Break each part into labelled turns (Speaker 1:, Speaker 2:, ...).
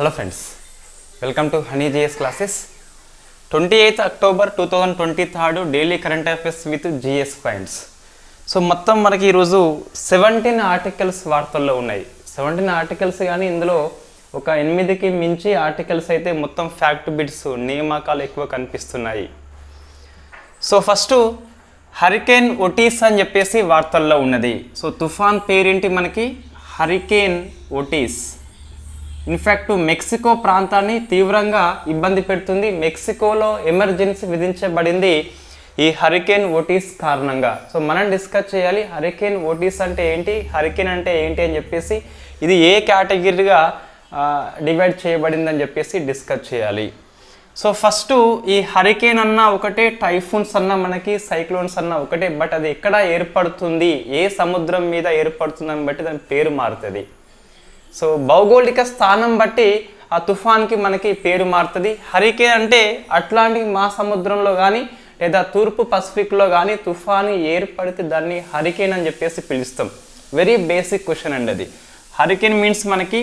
Speaker 1: Hello friends, welcome to Honey GS classes. 28th October 2023 daily current affairs with GS points. So మొత్తం మనకి ఈరోజు 17 articles వార్తల్లో ఉన్నాయి. 17 articles కానీ ఇందులో ఒక 8కి మించి ఆర్టికల్స్ అయితే మొత్తం ఫ్యాక్ట్ బిట్స్ నియామకాలు ఎక్కువ కనిపిస్తున్నాయి. సో ఫస్ట్ హరికేన్ ఒటీస్ అని చెప్పేసి వార్తల్లో ఉన్నది. సో తుఫాన్ పేరేంటి మనకి? హరికేన్ ఒటీస్. ఇన్ఫ్యాక్ట్ మెక్సికో ప్రాంతాన్ని తీవ్రంగా ఇబ్బంది పెడుతుంది. మెక్సికోలో ఎమర్జెన్సీ విధించబడింది ఈ హరికేన్ ఒటీస్ కారణంగా. సో మనం డిస్కస్ చేయాలి హరికేన్ ఒటీస్ అంటే ఏంటి, హరికేన్ అంటే ఏంటి అని చెప్పేసి, ఇది ఏ కేటగిరీగా డివైడ్ చేయబడిందని చెప్పేసి డిస్కస్ చేయాలి. సో ఫస్ట్ ఈ హరికేన్ అన్న ఒకటే, టైఫూన్స్ అన్న మనకి, సైక్లోన్స్ అన్న ఒకటే, బట్ అది ఎక్కడ ఏర్పడుతుంది, ఏ సముద్రం మీద ఏర్పడుతుందని బట్టి దాని పేరు మారుతుంది. సో భౌగోళిక స్థానం బట్టి ఆ తుఫాన్కి మనకి పేరు మారుతుంది. హరికేన్ అంటే అట్లాంటిక్ మహాసముద్రంలో కానీ లేదా తూర్పు పసిఫిక్లో కానీ తుఫాను ఏర్పడితే దాన్ని హరికేన్ అని చెప్పేసి పిలుస్తాం. వెరీ బేసిక్ క్వశ్చన్ అండి అది. హరికేన్ మీన్స్ మనకి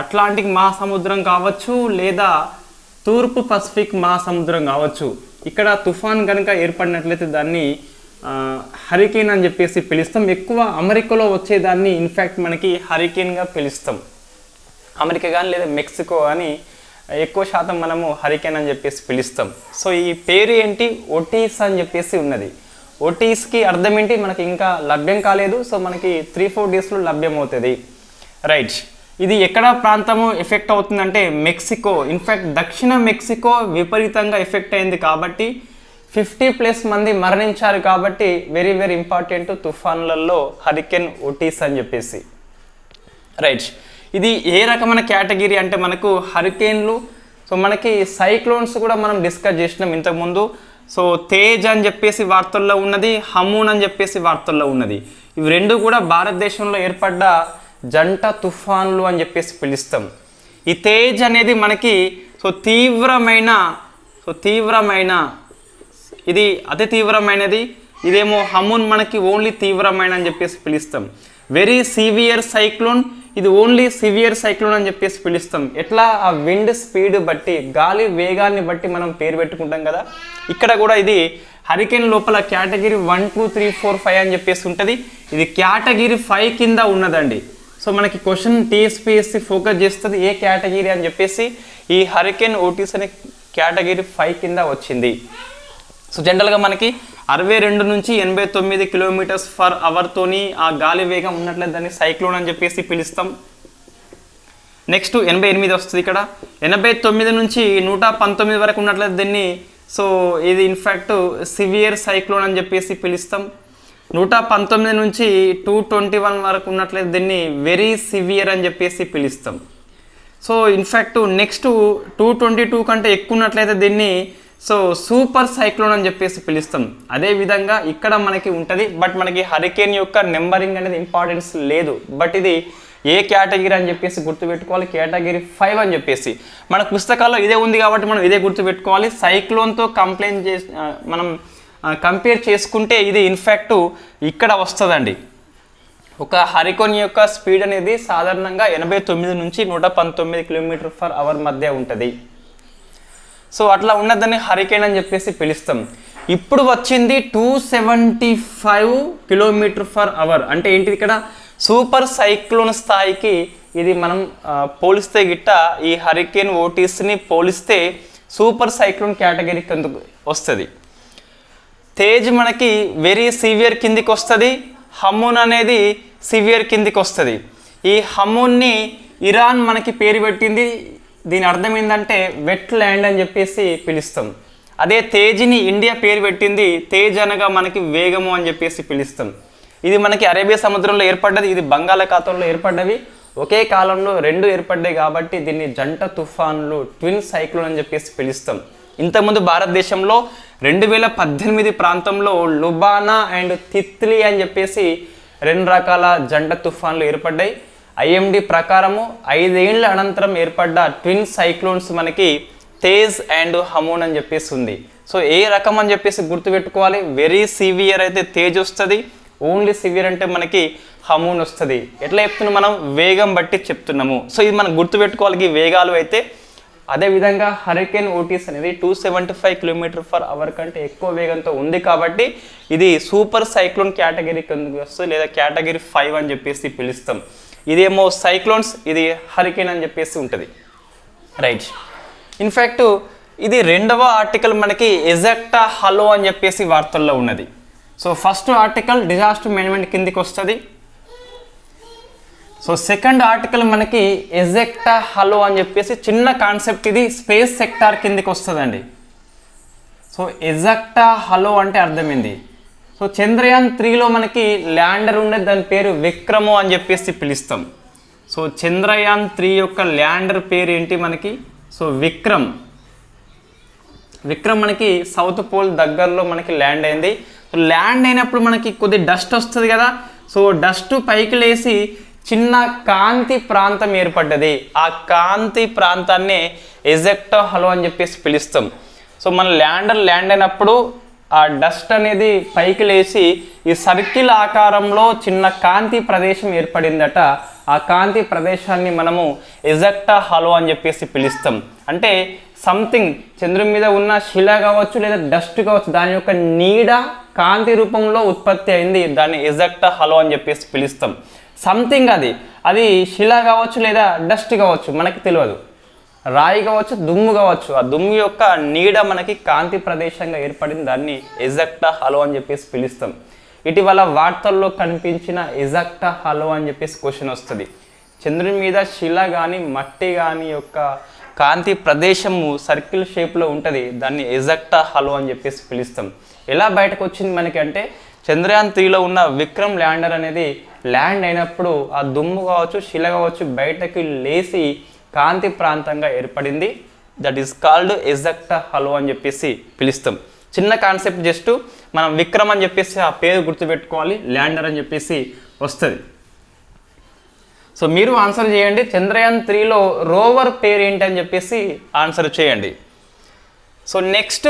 Speaker 1: అట్లాంటిక్ మహాసముద్రం కావచ్చు లేదా తూర్పు పసిఫిక్ మహాసముద్రం కావచ్చు. ఇక్కడ తుఫాన్ కనుక ఏర్పడినట్లయితే దాన్ని హరికేన్ అని చెప్పేసి పిలుస్తాం. ఎక్కువ అమెరికాలో వచ్చేదాన్ని ఇన్ఫ్యాక్ట్ మనకి హరికేన్గా పిలుస్తాం. అమెరికా కానీ లేదా మెక్సికో కానీ ఎక్కువ శాతం మనము హరికేన్ అని చెప్పేసి పిలుస్తాం. సో ఈ పేరు ఏంటి? ఒటీస్ అని చెప్పేసి ఉన్నది. ఒటీస్కి అర్థం ఏంటి మనకి ఇంకా లభ్యం కాలేదు. సో మనకి 3-4 డేస్లో లభ్యమవుతుంది. రైట్, ఇది ఎక్కడ ప్రాంతము ఎఫెక్ట్ అవుతుందంటే మెక్సికో. ఇన్ఫ్యాక్ట్ దక్షిణ మెక్సికో విపరీతంగా ఎఫెక్ట్ అయింది కాబట్టి 50+ మంది మరణించారు కాబట్టి వెరీ వెరీ ఇంపార్టెంట్ తుఫాన్లలో హరికేన్ ఒటీస్ అని చెప్పేసి. రైట్, ఇది ఏ రకమైన కేటగిరీ అంటే మనకు హరికేన్లు. సో మనకి సైక్లోన్స్ కూడా మనం డిస్కస్ చేసినాం ఇంతకుముందు. సో తేజ్ అని చెప్పేసి వార్తల్లో ఉన్నది, హమూన్ అని చెప్పేసి వార్తల్లో ఉన్నది. ఇవి రెండు కూడా భారతదేశంలో ఏర్పడ్డ జంట తుఫాన్లు అని చెప్పేసి పిలుస్తాం. ఈ తేజ్ అనేది మనకి తీవ్రమైన ఇది అతి తీవ్రమైనది. ఇదేమో హమూన్ మనకి ఓన్లీ తీవ్రమైన అని చెప్పేసి పిలుస్తాం. వెరీ సివియర్ సైక్లోన్, ఇది ఓన్లీ సివియర్ సైక్లోన్ అని చెప్పేసి పిలుస్తాం. ఎట్లా? ఆ విండ్ స్పీడ్ బట్టి, గాలి వేగాన్ని బట్టి మనం పేరు పెట్టుకుంటాం కదా. ఇక్కడ కూడా ఇది హరికేన్ లోపల కేటగిరీ 1, 2, 3, 4, 5 అని చెప్పేసి ఉంటుంది. ఇది కేటగిరీ 5 కింద ఉన్నదండి. సో మనకి క్వశ్చన్ టీఎస్పీఎస్సీ ఫోకస్ చేస్తుంది ఏ కేటగిరీ అని చెప్పేసి. ఈ హరికేన్ ఒటీస్ అనే కేటగిరీ 5 కింద వచ్చింది. సో జనరల్గా మనకి 62 నుంచి 89 km/h తోని ఆ గాలి వేగం ఉన్నట్లయితే దాన్ని సైక్లోన్ అని చెప్పేసి పిలుస్తాం. నెక్స్ట్ 88 వస్తుంది ఇక్కడ. 89 నుంచి 119 వరకు ఉన్నట్లయితే దీన్ని ఇది ఇన్ఫ్యాక్ట్ సివియర్ సైక్లోన్ అని చెప్పేసి పిలుస్తాం. 119 నుంచి 221 వరకు ఉన్నట్లయితే దీన్ని వెరీ సివియర్ అని చెప్పేసి పిలుస్తాం. సో ఇన్ఫ్యాక్ట్ నెక్స్ట్ 222 కంటే ఎక్కువ ఉన్నట్లయితే దీన్ని సూపర్ సైక్లోన్ అని చెప్పేసి పిలుస్తాం. అదేవిధంగా ఇక్కడ మనకి ఉంటుంది, బట్ మనకి హరికేన్ యొక్క నెంబరింగ్ అనేది ఇంపార్టెన్స్ లేదు. బట్ ఇది ఏ కేటగిరీ అని చెప్పేసి గుర్తుపెట్టుకోవాలి, కేటగిరీ 5 అని చెప్పేసి. మన పుస్తకాల్లో ఇదే ఉంది కాబట్టి మనం ఇదే గుర్తుపెట్టుకోవాలి. సైక్లోన్తో మనం కంపేర్ చేసుకుంటే ఇది ఇన్ఫ్యాక్ట్ ఇక్కడ వస్తుందండి. ఒక హరికేన్ యొక్క స్పీడ్ అనేది సాధారణంగా 89 నుంచి 119 km/h మధ్య ఉంటుంది. సో అట్లా ఉన్నదాన్ని హరికేన్ అని చెప్పేసి పిలుస్తాం. ఇప్పుడు వచ్చింది 275 km/h. అంటే ఏంటిది? ఇక్కడ సూపర్ సైక్లోన్ స్థాయికి ఇది మనం పోలిస్తే గిట్ట ఈ హరికేన్ ఒటీస్ని పోలిస్తే సూపర్ సైక్లోన్ కేటగిరీ కిందకు వస్తుంది. తేజ్ మనకి వెరీ సివియర్ కిందికి వస్తుంది. హమూన్ అనేది సివియర్ కిందికి వస్తుంది. ఈ హమూన్ని ఇరాన్ మనకి పేరు పెట్టింది. దీని అర్థం ఏంటంటే వెట్ ల్యాండ్ అని చెప్పేసి పిలుస్తాం. అదే తేజ్ని ఇండియా పేరు పెట్టింది. తేజ్ అనగా మనకి వేగము అని చెప్పేసి పిలుస్తాం. ఇది మనకి అరేబియా సముద్రంలో ఏర్పడ్డది, ఇది బంగాళాఖాతంలో ఏర్పడ్డవి. ఒకే కాలంలో రెండు ఏర్పడ్డాయి కాబట్టి దీన్ని జంట తుఫాన్లు, ట్విన్ సైక్లోన్ అని చెప్పేసి పిలుస్తాం. ఇంతకుముందు భారతదేశంలో 2018 ప్రాంతంలో లుబానా అండ్ తిత్లీ అని చెప్పేసి 2 రకాల జంట తుఫాన్లు ఏర్పడ్డాయి. ఐఎండి ప్రకారము 5 ఏళ్ల అనంతరం ఏర్పడ్డ ట్విన్ సైక్లోన్స్ మనకి తేజ్ అండ్ హమూన్ అని చెప్పేసి ఉంది. సో ఏ రకం అని చెప్పేసి గుర్తుపెట్టుకోవాలి. వెరీ సివియర్ అయితే తేజ్ వస్తుంది, ఓన్లీ సివియర్ అంటే మనకి హమూన్ వస్తుంది. ఎట్లా చెప్తున్నాం మనం? వేగం బట్టి చెప్తున్నాము. సో ఇది మనం గుర్తుపెట్టుకోవాలి ఈ వేగాలు అయితే. అదేవిధంగా హరికేన్ ఓటిస్ అనేది 275 km/h కంటే ఎక్కువ వేగంతో ఉంది కాబట్టి ఇది సూపర్ సైక్లోన్ కేటగిరీ కిందకి వస్తుంది, లేదా కేటగిరీ 5 అని చెప్పేసి పిలుస్తాం. ఇదేమో సైక్లోన్స్, ఇది హరికేన్ అని చెప్పేసి ఉంటుంది. రైట్. ఇన్ఫ్యాక్ట్ ఇది రెండవ ఆర్టికల్ మనకి ఎజెక్టా హలో అని చెప్పేసి వార్తల్లో ఉన్నది. So first article disaster management కిందికి వస్తుంది. సో సెకండ్ ఆర్టికల్ మనకి ఎజెక్టా హలో అని చెప్పేసి చిన్న కాన్సెప్ట్, ఇది స్పేస్ సెక్టార్ కిందికి వస్తుందండి. సో ఎజెక్టా హలో అంటే అర్థమైంది. సో చంద్రయాన్ 3లో మనకి ల్యాండర్ ఉండేది, దాని పేరు విక్రమో అని చెప్పేసి పిలుస్తాం. సో చంద్రయాన్ 3 యొక్క ల్యాండర్ పేరు ఏంటి మనకి? సో విక్రమ్ మనకి సౌత్ పోల్ దగ్గరలో మనకి ల్యాండ్ అయింది. సో ల్యాండ్ అయినప్పుడు మనకి కొద్ది డస్ట్ వస్తుంది కదా. సో డస్ట్ పైకి లేసి చిన్న కాంతి ప్రాంతం ఏర్పడ్డది. ఆ కాంతి ప్రాంతాన్ని ఎజెక్టా హలో అని చెప్పేసి పిలుస్తాం. సో మన ల్యాండ్ అయినప్పుడు ఆ డస్ట్ అనేది పైకి లేచి ఈ సర్కిల్ ఆకారంలో చిన్న కాంతి ప్రదేశం ఏర్పడిందట. ఆ కాంతి ప్రదేశాన్ని మనము ఎజెక్టా హలో అని చెప్పేసి పిలుస్తాం. అంటే సంథింగ్ చంద్రుని మీద ఉన్న శిల కావచ్చు లేదా డస్ట్ కావచ్చు, దాని యొక్క నీడ కాంతి రూపంలో ఉత్పత్తి అయింది, దాన్ని ఎజెక్టా హలో అని చెప్పేసి పిలుస్తాం. సంథింగ్ అది శిల కావచ్చు లేదా డస్ట్ కావచ్చు, మనకి తెలియదు, రాయి కావచ్చు, దుమ్ము కావచ్చు. ఆ దుమ్ము యొక్క నీడ మనకి కాంతి ప్రదేశంగా ఏర్పడింది, దాన్ని ఎజెక్టా హలో అని చెప్పేసి పిలుస్తాం. ఇటీవల వార్తల్లో కనిపించిన ఎజెక్టా హలో అని చెప్పేసి క్వశ్చన్ వస్తుంది. చంద్రుని మీద శిల కానీ మట్టి కానీ యొక్క కాంతి ప్రదేశము సర్కిల్ షేప్లో ఉంటుంది, దాన్ని ఎజెక్టా హలో అని చెప్పేసి పిలుస్తాం. ఎలా బయటకు వచ్చింది మనకి అంటే, చంద్రయాన్ 3లో ఉన్న విక్రమ్ ల్యాండర్ అనేది ల్యాండ్ అయినప్పుడు ఆ దుమ్ము కావచ్చు, శిల కావచ్చు బయటకి లేచి కాంతి ప్రాంతంగా ఏర్పడింది. దట్ ఈస్ కాల్డ్ ఎజెక్టా హలో అని చెప్పేసి పిలుస్తాం. చిన్న కాన్సెప్ట్, జస్ట్ మనం విక్రమ్ అని చెప్పేసి ఆ పేరు గుర్తుపెట్టుకోవాలి, ల్యాండర్ అని చెప్పేసి వస్తుంది. సో మీరు ఆన్సర్ చేయండి. చంద్రయాన్ 3లో రోవర్ పేరు ఏంటి అని చెప్పేసి ఆన్సర్ చేయండి. సో నెక్స్ట్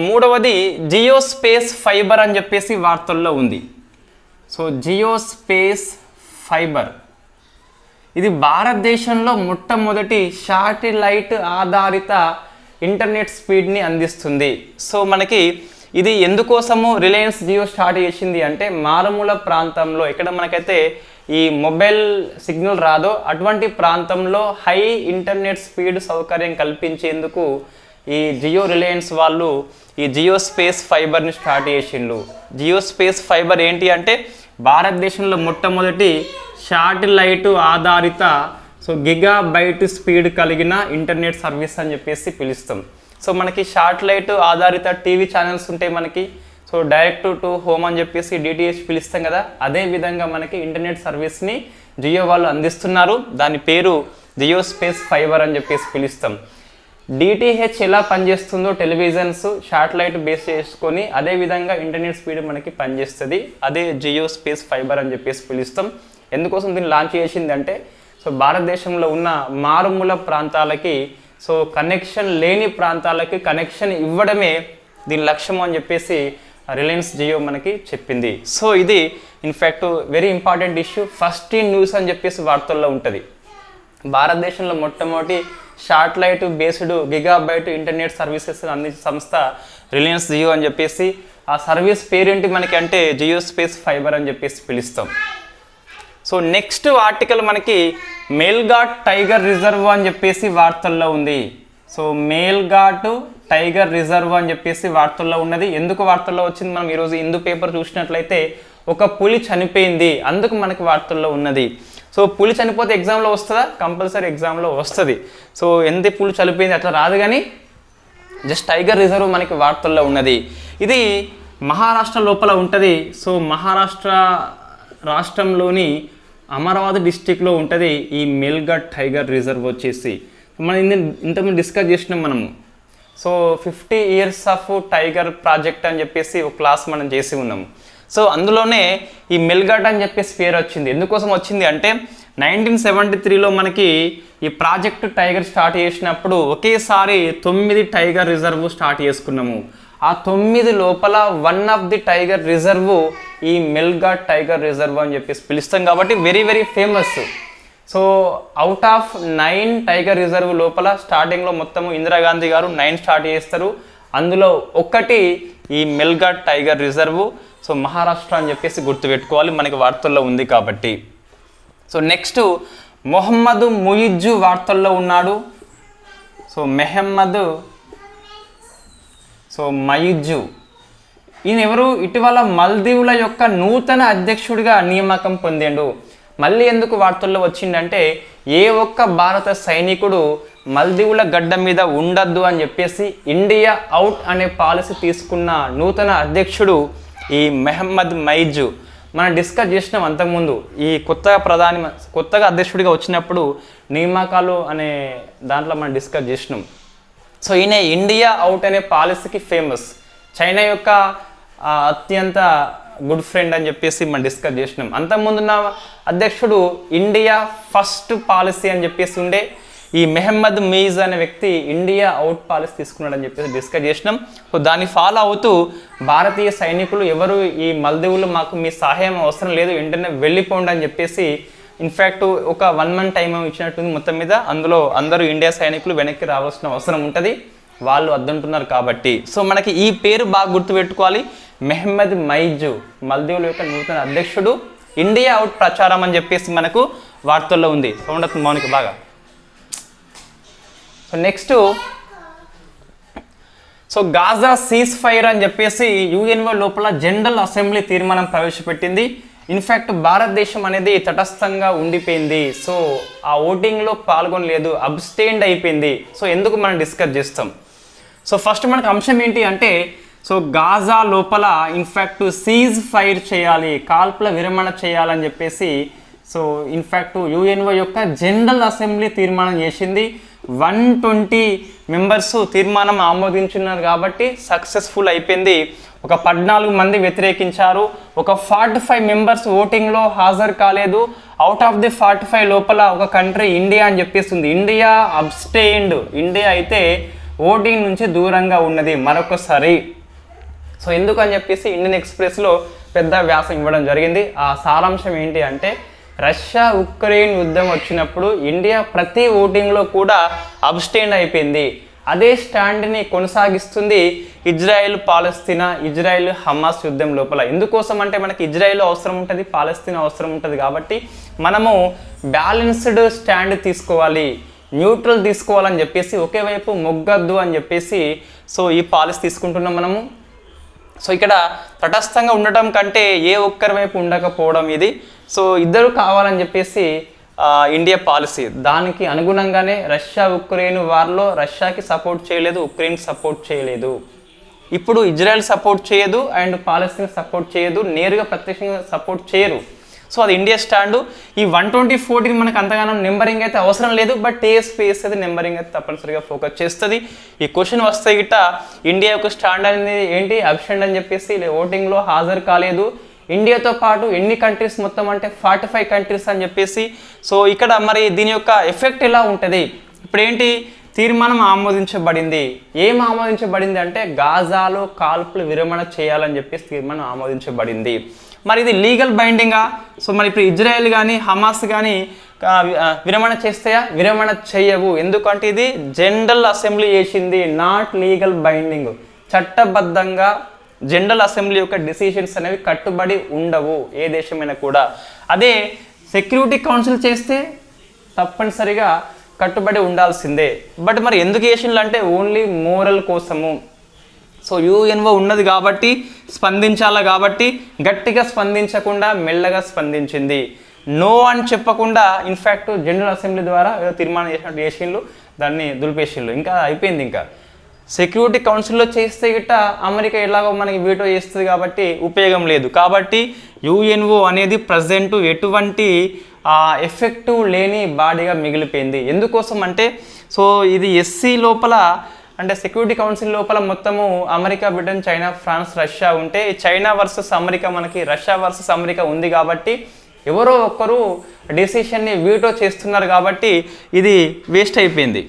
Speaker 1: మూడవది జియోస్పేస్ ఫైబర్ అని చెప్పేసి వార్తల్లో ఉంది. సో జియోస్పేస్ ఫైబర్ ఇది భారతదేశంలో మొట్టమొదటి శాటిలైట్ ఆధారిత ఇంటర్నెట్ స్పీడ్ని అందిస్తుంది. సో మనకి ఇది ఎందుకోసము రిలయన్స్ జియో స్టార్ట్ చేసింది అంటే, మారుమూల ప్రాంతంలో ఎక్కడ మనకైతే ఈ మొబైల్ సిగ్నల్ రాదో అటువంటి ప్రాంతంలో హై ఇంటర్నెట్ స్పీడ్ సౌకర్యం కల్పించేందుకు ఈ జియో రిలయన్స్ వాళ్ళు ఈ జియోస్పేస్ ఫైబర్ని స్టార్ట్ చేసిండ్రు. జియోస్పేస్ ఫైబర్ ఏంటి అంటే, భారతదేశంలో మొట్టమొదటి శాటిలైట్ ఆధారిత గిగాబైట్ స్పీడ్ కలిగిన ఇంటర్నెట్ సర్వీస్ అని చెప్పేసి పిలుస్తాం. సో మనకి శాటిలైట్ ఆధారిత టీవీ ఛానల్స్ ఉంటాయి మనకి. సో డైరెక్ట్ టు హోమ్ అని చెప్పేసి డిటిహెచ్ పిలుస్తాం కదా, అదే విధంగా మనకి ఇంటర్నెట్ సర్వీస్ని జియో వాళ్ళు అందిస్తున్నారు. దాని పేరు జియోస్పేస్ ఫైబర్ అని చెప్పేసి పిలుస్తాం. డిటిహెచ్ ఎలా పనిచేస్తుందో టెలివిజన్స్ శాటిలైట్ బేస్ చేసుకొని అదే విధంగా ఇంటర్నెట్ స్పీడ్ మనకి పనిచేస్తుంది. అదే జియోస్పేస్ ఫైబర్ అని చెప్పేసి పిలుస్తాం. ఎందుకోసం దీన్ని లాంచ్ చేసిందంటే, సో భారతదేశంలో ఉన్న మారుమూల ప్రాంతాలకి, సో కనెక్షన్ లేని ప్రాంతాలకి కనెక్షన్ ఇవ్వడమే దీని లక్ష్యం అని చెప్పేసి రిలయన్స్ జియో మనకి చెప్పింది. సో ఇది in fact very important issue, first in news అని చెప్పేసి వార్తల్లో ఉంటుంది. భారతదేశంలో మొట్టమొదటి satellite based Gigabyte internet services అందించే సంస్థ రిలయన్స్ జియో అని చెప్పేసి, ఆ సర్వీస్ పేరేంటి మనకి అంటే జియోస్పేస్ ఫైబర్ అని చెప్పేసి పిలుస్తాం. సో నెక్స్ట్ ఆర్టికల్ మనకి మేల్ఘాట్ టైగర్ రిజర్వ్ అని చెప్పేసి వార్తల్లో ఉంది. సో మేల్ఘాట్ టైగర్ రిజర్వ్ అని చెప్పేసి వార్తల్లో ఉన్నది. ఎందుకు వార్తల్లో వచ్చింది, మనం ఈరోజు హిందూ పేపర్ చూసినట్లయితే ఒక పులి చనిపోయింది, అందుకు మనకి వార్తల్లో ఉన్నది. సో పులి చనిపోతే ఎగ్జామ్లో వస్తుందా? కంపల్సరీ ఎగ్జామ్లో వస్తుంది. సో ఎంత పులి చనిపోయింది అట్లా రాదు, కానీ జస్ట్ టైగర్ రిజర్వ్ మనకి వార్తల్లో ఉన్నది. ఇది మహారాష్ట్ర లోపల ఉంటుంది. సో మహారాష్ట్ర రాష్ట్రంలోని అమరావతి డిస్టిక్లో ఉంటుంది ఈ మేల్ఘాట్ టైగర్ రిజర్వ్ వచ్చేసి. మనం ఇంతకుముందు డిస్కస్ చేసినాం మనము. So 50 years of tiger project అని చెప్పేసి ఒక క్లాస్ మనం చేసి ఉన్నాము. సో అందులోనే ఈ మేల్ఘాట్ అని చెప్పేసి పేరు వచ్చింది. ఎందుకోసం వచ్చింది అంటే, 1973లో మనకి ఈ ప్రాజెక్ట్ టైగర్ స్టార్ట్ చేసినప్పుడు ఒకేసారి 9 టైగర్ రిజర్వ్ స్టార్ట్ చేసుకున్నాము. ఆ 9 లోపల one of the tiger reserve ఈ మెల్ఘాట్ టైగర్ రిజర్వ్ అని చెప్పేసి పిలుస్తాం కాబట్టి very very famous. So out of 9 tiger reserve లోపల స్టార్టింగ్లో మొత్తము ఇందిరాగాంధీ గారు 9 స్టార్ట్ చేస్తారు. అందులో ఒకటి ఈ Melghat tiger reserve. So Maharashtra అని చెప్పేసి గుర్తుపెట్టుకోవాలి, మనకి వార్తల్లో ఉంది కాబట్టి. సో నెక్స్ట్ మొహమ్మద్ ముయిజ్జు వార్తల్లో ఉన్నాడు. సో మయిజ్జు ఈయన ఎవరు? ఇటీవల మల్దీవుల యొక్క నూతన అధ్యక్షుడిగా నియామకం పొందాడు. మళ్ళీ ఎందుకు వార్తల్లో వచ్చిందంటే ఏ ఒక్క భారత సైనికుడు మల్దీవుల గడ్డ మీద ఉండద్దు అని చెప్పేసి ఇండియా అవుట్ అనే పాలసీ తీసుకున్న నూతన అధ్యక్షుడు ఈ మొహమ్మద్ ముయిజ్జు. మనం డిస్కస్ చేసినాం అంతకుముందు, ఈ కొత్తగా అధ్యక్షుడిగా వచ్చినప్పుడు నియామకాలు అనే దాంట్లో మనం డిస్కస్ చేసినాం. సో ఈయన ఇండియా అవుట్ అనే పాలసీకి ఫేమస్, చైనా యొక్క అత్యంత గుడ్ ఫ్రెండ్ అని చెప్పేసి మనం డిస్కస్ చేసినాం. అంతకుముందున్న అధ్యక్షుడు ఇండియా ఫస్ట్ పాలసీ అని చెప్పేసి ఉండే. ఈ మొహమ్మద్ ముయిజ్ అనే వ్యక్తి ఇండియా అవుట్ పాలసీ తీసుకున్నాడు అని చెప్పేసి డిస్కస్ చేసినాం. సో దాన్ని ఫాలో అవుతూ భారతీయ సైనికులు ఎవరు ఈ మల్దీవులు మాకు మీ సహాయం అవసరం లేదు, వెంటనే వెళ్ళిపోండి అని చెప్పేసి ఇన్ఫ్యాక్ట్ ఒక 1 month టైం ఇచ్చినట్టుంది మొత్తం మీద. అందులో అందరూ ఇండియా సైనికులు వెనక్కి రావాల్సిన అవసరం ఉంటుంది, వాళ్ళు అద్దంటున్నారు కాబట్టి. సో మనకి ఈ పేరు బాగా గుర్తుపెట్టుకోవాలి, మొహమ్మద్ ముయిజ్జు మల్దీవుల యొక్క నూతన అధ్యక్షుడు, ఇండియా అవుట్ ప్రచారం అని చెప్పేసి మనకు వార్తల్లో ఉంది. సౌండ్ అవుతుంది మౌనికి బాగా. So next Gaza cease fire అని చెప్పేసి యుఎన్ఓ లోపల జనరల్ అసెంబ్లీ తీర్మానం ప్రవేశపెట్టింది. ఇన్ఫ్యాక్ట్ భారతదేశం అనేది తటస్థంగా ఉండిపోయింది. సో ఆ ఓటింగ్లో పాల్గొనలేదు, అబ్స్టెయిన్డ్ అయిపోయింది. సో ఎందుకు మనం డిస్కస్ చేస్తాం. సో ఫస్ట్ మనకు అంశం ఏంటి అంటే గాజా లోపల ఇన్ఫ్యాక్ట్ సీజ్ ఫైర్ చేయాలి, కాల్పుల విరమణ చేయాలని చెప్పేసి ఇన్ఫ్యాక్ట్ యుఎన్ఓ యొక్క జనరల్ అసెంబ్లీ తీర్మానం చేసింది. 120 మెంబర్స్ తీర్మానం ఆమోదించున్నారు కాబట్టి సక్సెస్ఫుల్ అయిపోయింది. ఒక 14 మంది వ్యతిరేకించారు, ఒక 45 మెంబర్స్ ఓటింగ్లో హాజరు కాలేదు. అవుట్ ఆఫ్ ది 45 లోపల ఒక కంట్రీ ఇండియా అని చెప్పేస్తుంది. ఇండియా అబ్స్టెయిన్డ్, ఇండియా అయితే ఓటింగ్ నుంచి దూరంగా ఉన్నది మరొకసారి. సో ఎందుకు అని చెప్పేసి ఇండియన్ ఎక్స్ప్రెస్లో పెద్ద వ్యాసం ఇవ్వడం జరిగింది. ఆ సారాంశం ఏంటి అంటే రష్యా ఉక్రెయిన్ యుద్ధం వచ్చినప్పుడు ఇండియా ప్రతి ఓటింగ్లో కూడా అబ్స్టెయిన్ అయిపోయింది. అదే స్టాండ్ని కొనసాగిస్తుంది ఇజ్రాయెల్ పాలస్తీనా, ఇజ్రాయెల్ హమాస్ యుద్ధం లోపల. ఎందుకోసం అంటే మనకి ఇజ్రాయెల్ అవసరం ఉంటుంది, పాలస్తీనా అవసరం ఉంటుంది కాబట్టి మనము బ్యాలెన్స్డ్ స్టాండ్ తీసుకోవాలి, న్యూట్రల్ తీసుకోవాలని చెప్పేసి, ఒకే వైపు మొగ్గద్దు అని చెప్పేసి ఈ పాలసీ తీసుకుంటున్నాం మనము. ఇక్కడ తటస్థంగా ఉండటం కంటే ఏ ఒక్కరి వైపు ఉండకపోవడం ఇది. ఇద్దరు కావాలని చెప్పేసి ఇండియా పాలసీ. దానికి అనుగుణంగానే రష్యా ఉక్రెయిన్ వార్లో రష్యాకి సపోర్ట్ చేయలేదు, ఉక్రెయిన్కి సపోర్ట్ చేయలేదు. ఇప్పుడు ఇజ్రాయెల్ సపోర్ట్ చేయదు అండ్ పాలస్తీనా సపోర్ట్ చేయదు, నేరుగా ప్రత్యక్షంగా సపోర్ట్ చేయరు. అది ఇండియా స్టాండు. ఈ 124 మనకు అంతగానో నెంబరింగ్ అయితే అవసరం లేదు, బట్ టీఎస్పీ అయితే నెంబరింగ్ అయితే తప్పనిసరిగా ఫోకస్ చేస్తుంది. ఈ క్వశ్చన్ వస్తే గిట్ట ఇండియా యొక్క స్టాండ్ అనేది ఏంటి, అబ్సెంట్ అని చెప్పేసి ఓటింగ్లో హాజరు కాలేదు. ఇండియాతో పాటు ఎన్ని కంట్రీస్ మొత్తం అంటే 45 కంట్రీస్ అని చెప్పేసి. ఇక్కడ మరి దీని యొక్క ఎఫెక్ట్ ఎలా ఉంటుంది, ఇప్పుడు ఏంటి, తీర్మానం ఆమోదించబడింది. ఏం ఆమోదించబడింది అంటే గాజాలో కాల్పులు విరమణ చేయాలని చెప్పేసి తీర్మానం ఆమోదించబడింది. మరి ఇది లీగల్ బైండింగా? మరి ఇప్పుడు ఇజ్రాయెల్ కానీ హమాస్ కానీ విరమణ చేస్తాయా? విరమణ చేయవు. ఎందుకంటే ఇది జనరల్ అసెంబ్లీ చేసింది, నాట్ లీగల్ బైండింగ్. చట్టబద్ధంగా జనరల్ అసెంబ్లీ యొక్క డిసిషన్స్ అనేవి కట్టుబడి ఉండవు ఏ దేశమైనా కూడా. అదే సెక్యూరిటీ కౌన్సిల్ చేస్తే తప్పనిసరిగా కట్టుబడి ఉండాల్సిందే. బట్ మరి ఎందుకు చేసిండ్రు అంటే ఓన్లీ మోరల్ కోసము. యుఎన్ఓ ఉన్నది కాబట్టి స్పందించాలి కాబట్టి గట్టిగా స్పందించకుండా మెల్లగా స్పందించింది. నో అని చెప్పకుండా ఇన్ఫ్యాక్ట్ జనరల్ అసెంబ్లీ ద్వారా తీర్మానం చేసినట్టు చేసిండ్రు, దాన్ని దులిపేసిండ్రు. ఇంకా అయిపోయింది. ఇంకా సెక్యూరిటీ కౌన్సిల్లో చేస్తే గిట్ట అమెరికా ఎలాగో మనకి వీటో చేస్తుంది కాబట్టి ఉపయోగం లేదు. కాబట్టి యుఎన్ఓ అనేది ప్రజెంట్ ఎటువంటి ఎఫెక్టివ్ లేని బాడీగా మిగిలిపోయింది. ఎందుకోసం అంటే ఇది ఎస్సీ లోపల అంటే సెక్యూరిటీ కౌన్సిల్ లోపల మొత్తము America, Britain, China, France, Russia ఉంటే చైనా వర్సెస్ అమెరికా, మనకి రష్యా వర్సెస్ అమెరికా ఉంది కాబట్టి ఎవరో ఒక్కరు డెసిషన్ని వీటో చేస్తున్నారు కాబట్టి ఇది వేస్ట్ అయిపోయింది.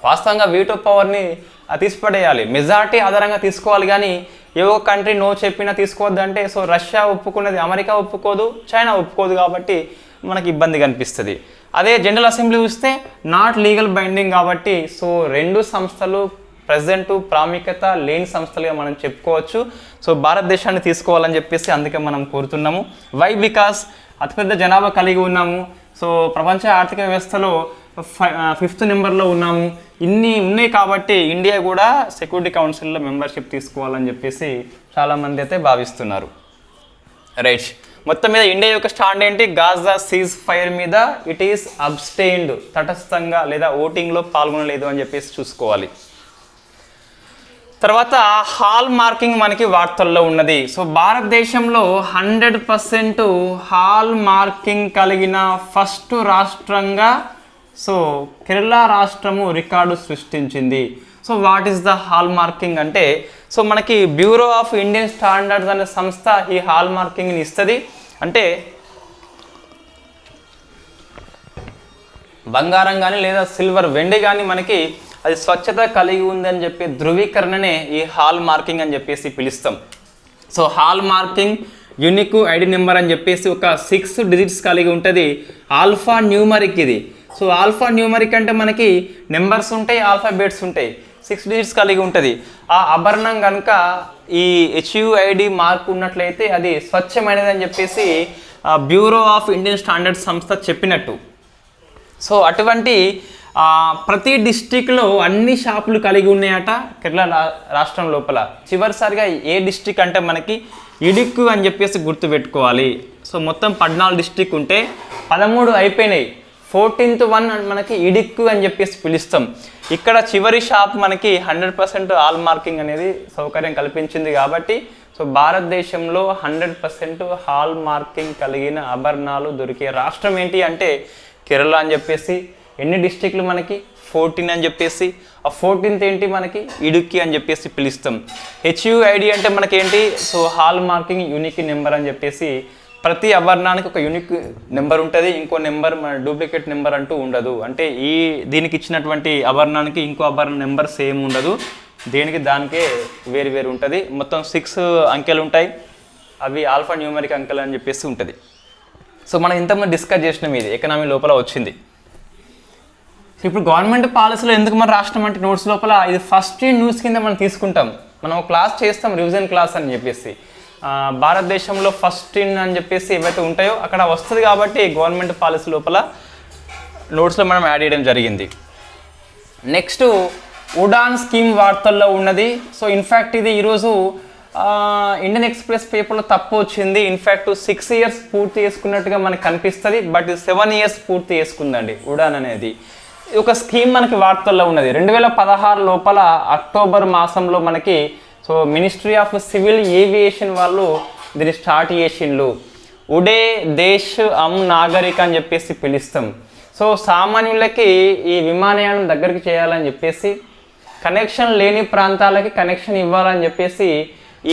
Speaker 1: వాస్తవంగా వీటో పవర్ని తీసిపడేయాలి, మెజారిటీ ఆధారంగా తీసుకోవాలి. కానీ ఏ ఒక్క కంట్రీ నో చెప్పినా తీసుకోవద్దు అంటే, సో రష్యా ఒప్పుకున్నది అమెరికా ఒప్పుకోదు, చైనా ఒప్పుకోదు, కాబట్టి మనకి ఇబ్బంది కనిపిస్తుంది. అదే జనరల్ అసెంబ్లీ చూస్తే నాట్ లీగల్ బైండింగ్ కాబట్టి, సో రెండు సంస్థలు ప్రజెంట్ ప్రాముఖ్యత లేని సంస్థలుగా మనం చెప్పుకోవచ్చు. సో భారతదేశాన్ని తీసుకోవాలని చెప్పేసి అందుకే మనం కోరుతున్నాము. వై? బికాస్ అతిపెద్ద జనాభా కలిగి ఉన్నాము. సో ప్రపంచ ఆర్థిక వ్యవస్థలో 5th నెంబర్లో ఉన్నాము. ఇన్ని ఉన్నాయి కాబట్టి ఇండియా కూడా సెక్యూరిటీ కౌన్సిల్లో మెంబర్షిప్ తీసుకోవాలని చెప్పేసి చాలామంది అయితే భావిస్తున్నారు. రైట్, మొత్తం మీద ఇండియా యొక్క స్టాండ్ ఏంటి? గాజా సీజ్ ఫైర్ మీద ఇట్ ఈస్ అబ్స్టెయిన్డ్, తటస్థంగా లేదా ఓటింగ్లో పాల్గొనలేదు అని చెప్పేసి చూసుకోవాలి. తర్వాత హాల్ మార్కింగ్ మనకి వార్తల్లో ఉన్నది. సో భారతదేశంలో 100% హాల్ మార్కింగ్ కలిగిన ఫస్ట్ రాష్ట్రంగా సో కేరళ రాష్ట్రము రికార్డు సృష్టించింది. So what is the hall marking అంటే, సో మనకి బ్యూరో ఆఫ్ ఇండియన్ స్టాండర్డ్స్ అనే సంస్థ ఈ హాల్ మార్కింగ్ని ఇస్తుంది. అంటే బంగారం కానీ లేదా సిల్వర్, వెండి కానీ మనకి అది స్వచ్ఛత కలిగి ఉందని చెప్పి ధృవీకరణనే ఈ హాల్ మార్కింగ్ అని చెప్పేసి పిలుస్తాం. So hall marking unique ID number అని చెప్పేసి ఒక 6 డిజిట్స్ కలిగి ఉంటుంది. ఆల్ఫా న్యూమరిక్ ఇది. సో ఆల్ఫా న్యూమరిక్ అంటే మనకి నెంబర్స్ ఉంటాయి, ఆల్ఫాబెట్స్ ఉంటాయి, 6 డిజిట్స్ కలిగి ఉంటుంది. ఆ ఆభరణం కనుక ఈ HUID మార్క్ ఉన్నట్లయితే అది స్వచ్ఛమైనది అని చెప్పేసి బ్యూరో ఆఫ్ ఇండియన్ స్టాండర్డ్స్ సంస్థ చెప్పినట్టు. సో అటువంటి ప్రతి డిస్ట్రిక్ట్లో అన్ని షాపులు కలిగి ఉన్నాయట కేరళ రాష్ట్రం లోపల. చివరిసారిగా ఏ డిస్ట్రిక్ట్ అంటే మనకి ఇడుక్కు అని చెప్పేసి గుర్తుపెట్టుకోవాలి. సో మొత్తం 14 డిస్ట్రిక్ట్ ఉంటే 13 అయిపోయినాయి. 14th వన్ మనకి ఇడుక్కు అని చెప్పేసి పిలుస్తాం. ఇక్కడ చివరి షాప్ మనకి 100% హాల్ మార్కింగ్ అనేది సౌకర్యం కల్పించింది కాబట్టి, సో భారతదేశంలో 100% హాల్ మార్కింగ్ కలిగిన ఆభరణాలు దొరికే రాష్ట్రం ఏంటి అంటే కేరళ అని చెప్పేసి. ఎన్ని డిస్ట్రిక్ట్లు మనకి? 14 అని చెప్పేసి. ఆ 14th ఏంటి మనకి? ఇడుక్కి అని చెప్పేసి పిలుస్తాం. HUID అంటే మనకేంటి? So hall marking unique number అని చెప్పేసి. ప్రతి ఆభరణానికి ఒక యూనిక్ నెంబర్ ఉంటుంది, ఇంకో నెంబర్ మన డూప్లికేట్ నెంబర్ అంటూ ఉండదు. అంటే దీనికి ఇచ్చినటువంటి ఆభరణానికి ఇంకో ఆభరణ నెంబర్ సేమ్ ఉండదు, దేనికి దానికే వేరు వేరు ఉంటుంది. మొత్తం 6 అంకెలు ఉంటాయి, అవి ఆల్ఫా న్యూమరిక్ అంకెలు అని చెప్పేసి ఉంటుంది. సో మనం ఇంతకుముందు డిస్కస్ చేసినాం, ఇది ఎకనామీ లోపల వచ్చింది. ఇప్పుడు గవర్నమెంట్ పాలసీలో ఎందుకు మన రాష్ట్రం అంటే నోట్స్ లోపల ఇది ఫస్ట్ న్యూస్ కింద మనం తీసుకుంటాం. మనం క్లాస్ చేస్తాం, రివిజన్ క్లాస్ అని చెప్పేసి. భారతదేశంలో ఫస్ట్ అని చెప్పేసి ఏవైతే ఉంటాయో అక్కడ వస్తుంది కాబట్టి గవర్నమెంట్ పాలసీ లోపల నోట్స్లో మనం యాడ్ చేయడం జరిగింది. నెక్స్ట్ ఉడాన్ స్కీమ్ వార్తల్లో ఉన్నది. సో ఇన్ఫ్యాక్ట్ ఇది ఈరోజు ఇండియన్ ఎక్స్ప్రెస్ పేపర్లో తప్పు వచ్చింది. ఇన్ఫ్యాక్ట్ 6 years పూర్తి చేసుకున్నట్టుగా మనకు కనిపిస్తుంది, బట్ 7 years పూర్తి చేసుకుందండి ఉడాన్ అనేది. ఒక స్కీమ్ మనకి వార్తల్లో ఉన్నది. 2016 లోపల అక్టోబర్ మాసంలో మనకి so ministry of civil aviation వాళ్ళు దీన్ని స్టార్ట్ చేసిండ్రు. ఉడే దేశ్ నాగరిక్ అని చెప్పేసి పిలుస్తాం. సో సామాన్యులకి ఈ విమానయానం దగ్గరికి చేయాలని చెప్పేసి, కనెక్షన్ లేని ప్రాంతాలకి కనెక్షన్ ఇవ్వాలని చెప్పేసి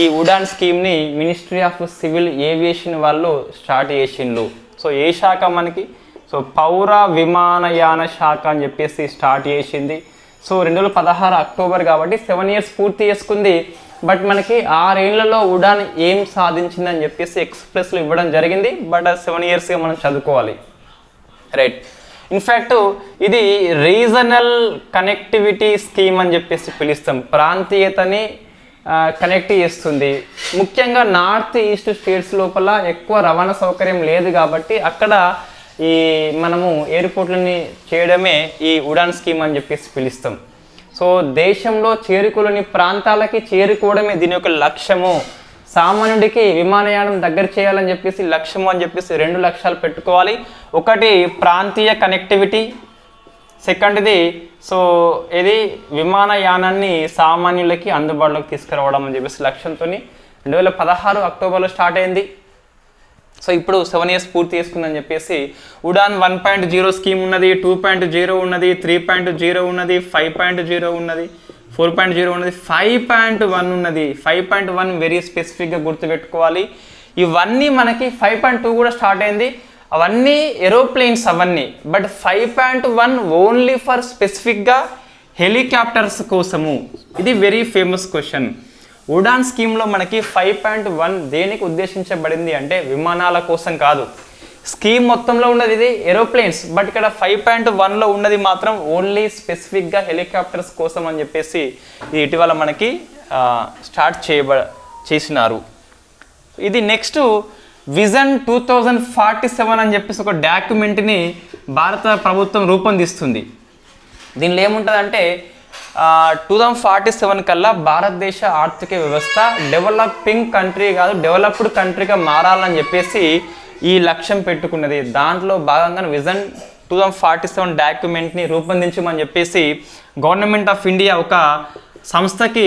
Speaker 1: ఈ ఉడాన్ స్కీమ్ని మినిస్ట్రీ ఆఫ్ సివిల్ ఏవియేషన్ వాళ్ళు స్టార్ట్ చేసిండ్రు. సో ఏ శాఖ మనకి? సో పౌర విమానయాన శాఖ అని చెప్పేసి స్టార్ట్ చేసింది. సో 2016 అక్టోబర్ కాబట్టి 7 years పూర్తి చేసుకుంది. బట్ మనకి 6 ఏళ్లలో ఉడాన్ ఏం సాధించిందని చెప్పేసి ఎక్స్ప్రెస్లో ఇవ్వడం జరిగింది. బట్ 7 yearsగా మనం చదువుకోవాలి. రైట్, ఇన్ఫ్యాక్ట్ ఇది రీజనల్ కనెక్టివిటీ స్కీమ్ అని చెప్పేసి పిలుస్తాం. ప్రాంతీయతని కనెక్ట్ చేస్తుంది. ముఖ్యంగా నార్త్ ఈస్ట్ స్టేట్స్ లోపల ఎక్కువ రవాణా సౌకర్యం లేదు కాబట్టి అక్కడ ఈ మనము ఎయిర్పోర్ట్లని చేయడమే ఈ ఉడాన్ స్కీమ్ అని చెప్పేసి పిలుస్తాం. సో దేశంలో చేరుకోలేని ప్రాంతాలకి చేరుకోవడమే దీని యొక్క లక్ష్యము. సామాన్యుడికి విమానయానం దగ్గర చేయాలని చెప్పేసి లక్ష్యము అని చెప్పేసి 2 లక్ష్యాలు పెట్టుకోవాలి. ఒకటి ప్రాంతీయ కనెక్టివిటీ, సెకండ్ది సో ఇది విమానయానాన్ని సామాన్యులకి అందుబాటులోకి తీసుకురావడం అని చెప్పేసి లక్ష్యంతో 2016 అక్టోబర్లో స్టార్ట్ అయింది. సో ఇప్పుడు 7 years పూర్తి చేసుకుందని చెప్పేసి ఉడాన్ 1.0 స్కీమ్ ఉన్నది, 2.0 ఉన్నది, 3.0 ఉన్నది, 5.0 ఉన్నది, 4.0 ఉన్నది, 5.1 ఉన్నది. 5.1 వెరీ స్పెసిఫిక్గా గుర్తుపెట్టుకోవాలి. ఇవన్నీ మనకి 5.2 కూడా స్టార్ట్ అయింది, అవన్నీ ఏరోప్లేన్స్ అవన్నీ. బట్ 5.1 ఓన్లీ ఫర్ స్పెసిఫిక్గా హెలికాప్టర్స్ కోసము? ఇది వెరీ ఫేమస్ క్వశ్చన్. ఉడాన్ స్కీమ్లో మనకి 5.1 దేనికి ఉద్దేశించబడింది అంటే విమానాల కోసం కాదు. స్కీమ్ మొత్తంలో ఉన్నది ఇది ఏరోప్లేన్స్, బట్ ఇక్కడ 5.1లో ఉన్నది మాత్రం ఓన్లీ స్పెసిఫిక్గా హెలికాప్టర్స్ కోసం అని చెప్పేసి ఇది ఇటీవల మనకి స్టార్ట్ చేసినారు. ఇది నెక్స్ట్ విజన్ 2047 అని చెప్పేసి ఒక డాక్యుమెంట్ని భారత ప్రభుత్వం రూపొందిస్తుంది. దీనిలో ఏముంటుందంటే 2047 కల్లా భారతదేశ ఆర్థిక వ్యవస్థ డెవలపింగ్ కంట్రీ కాదు డెవలప్డ్ కంట్రీగా మారాలని చెప్పేసి ఈ లక్ష్యం పెట్టుకున్నది. దాంట్లో భాగంగా విజన్ 2047 డాక్యుమెంట్ని రూపొందించమని చెప్పేసి గవర్నమెంట్ ఆఫ్ ఇండియా ఒక సంస్థకి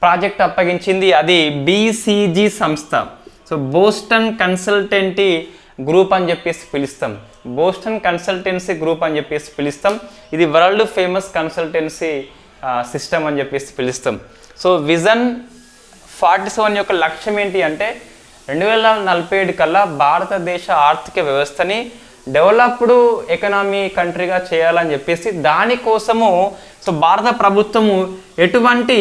Speaker 1: ప్రాజెక్ట్ అప్పగించింది. అది BCG సంస్థ. సో బోస్టన్ కన్సల్టెంటీ గ్రూప్ అని చెప్పేసి పిలుస్తాం. బోస్టన్ కన్సల్టెన్సీ గ్రూప్ అని చెప్పేసి పిలుస్తాం. ఇది వరల్డ్ ఫేమస్ కన్సల్టెన్సీ సిస్టమ్ అని చెప్పేసి పిలుస్తాం. సో విజన్ 47 యొక్క లక్ష్యం ఏంటి అంటే 2047 కల్లా భారతదేశ ఆర్థిక వ్యవస్థని డెవలప్డ్ ఎకనామీ కంట్రీగా చేయాలని చెప్పేసి దానికోసము సో భారత ప్రభుత్వము ఎటువంటి